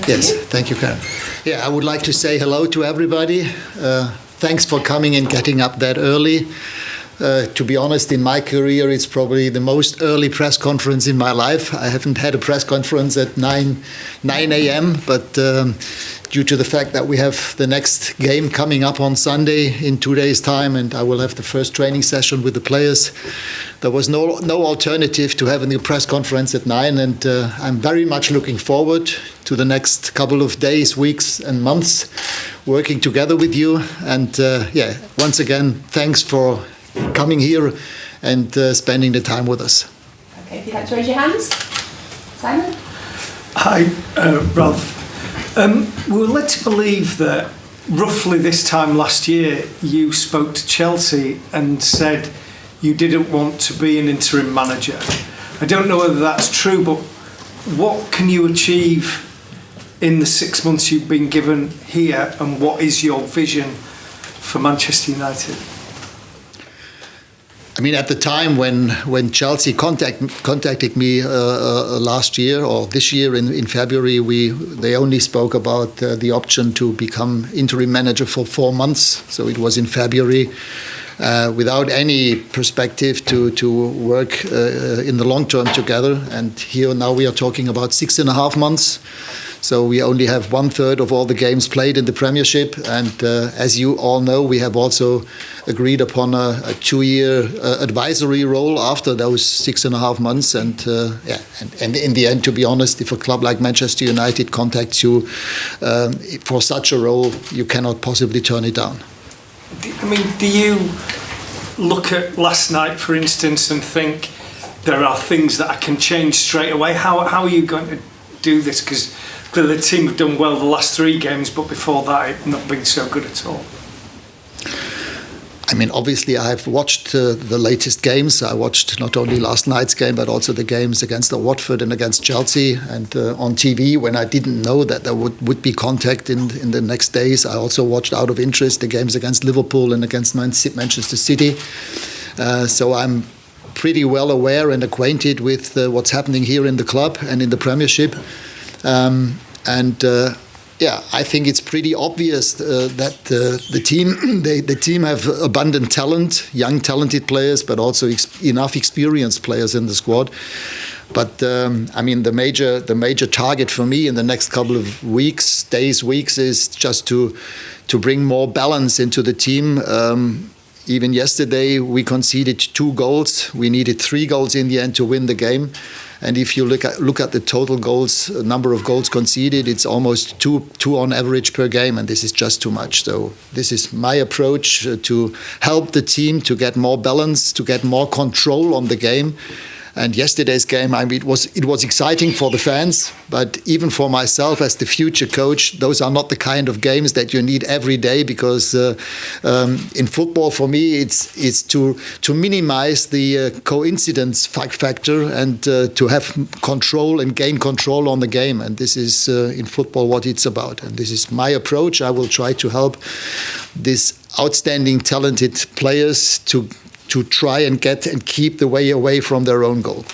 Yes, thank you, Karen. Yeah, I would like to say hello to everybody. Thanks for coming and getting up that early. To be honest, in my career, it's probably the most early press conference in my life. I haven't had a press conference at 9 a.m., but due to the fact that we have the next game coming up on Sunday in 2 days' time, and I will have the first training session with the players, there was no alternative to having a press conference at 9, and I'm very much looking forward to the next couple of days, weeks, and months working together with you. And once again, thanks for coming here and spending the time with us. Okay, if you'd like to raise your hands. Simon? Hi, Ralf. We were led to believe that roughly this time last year you spoke to Chelsea and said you didn't want to be an interim manager. I don't know whether that's true, but what can you achieve in the 6 months you've been given here, and what is your vision for Manchester United? I mean, at the time when Chelsea contacted me last year or this year in February, they only spoke about the option to become interim manager for 4 months. So it was in February, without any perspective to work in the long term together. And here now we are talking about 6.5 months. So we only have 1/3 of all the games played in the Premiership, and as you all know, we have also agreed upon a 2-year advisory role after those 6.5 months. And and in the end, to be honest, if a club like Manchester United contacts you for such a role, you cannot possibly turn it down. I mean, do you look at last night, for instance, and think there are things that I can change straight away? How are you going to do this? Because clearly the team have done well the last 3 games, but before that it's not been so good at all. I mean, obviously I've watched the latest games. I watched not only last night's game, but also the games against Watford and against Chelsea. And on TV, when I didn't know that there would be contact in the next days, I also watched out of interest the games against Liverpool and against Manchester City. So I'm pretty well aware and acquainted with what's happening here in the club and in the Premiership. I think it's pretty obvious that the team have abundant talent, young talented players, but also enough experienced players in the squad. But I mean, the major target for me in the next couple of weeks is just to bring more balance into the team. Even yesterday, we conceded 2 goals. We needed 3 goals in the end to win the game. And if you look at the total goals, number of goals conceded, it's almost two on average per game, and this is just too much. So this is my approach to help the team to get more balance, to get more control on the game. And yesterday's game, I mean, it was exciting for the fans, but even for myself as the future coach, those are not the kind of games that you need every day, because in football, for me, it's to minimize the coincidence factor and to have control and gain control on the game. And this is in football what it's about. And this is my approach. I will try to help these outstanding, talented players to try and get and keep the way away from their own goal.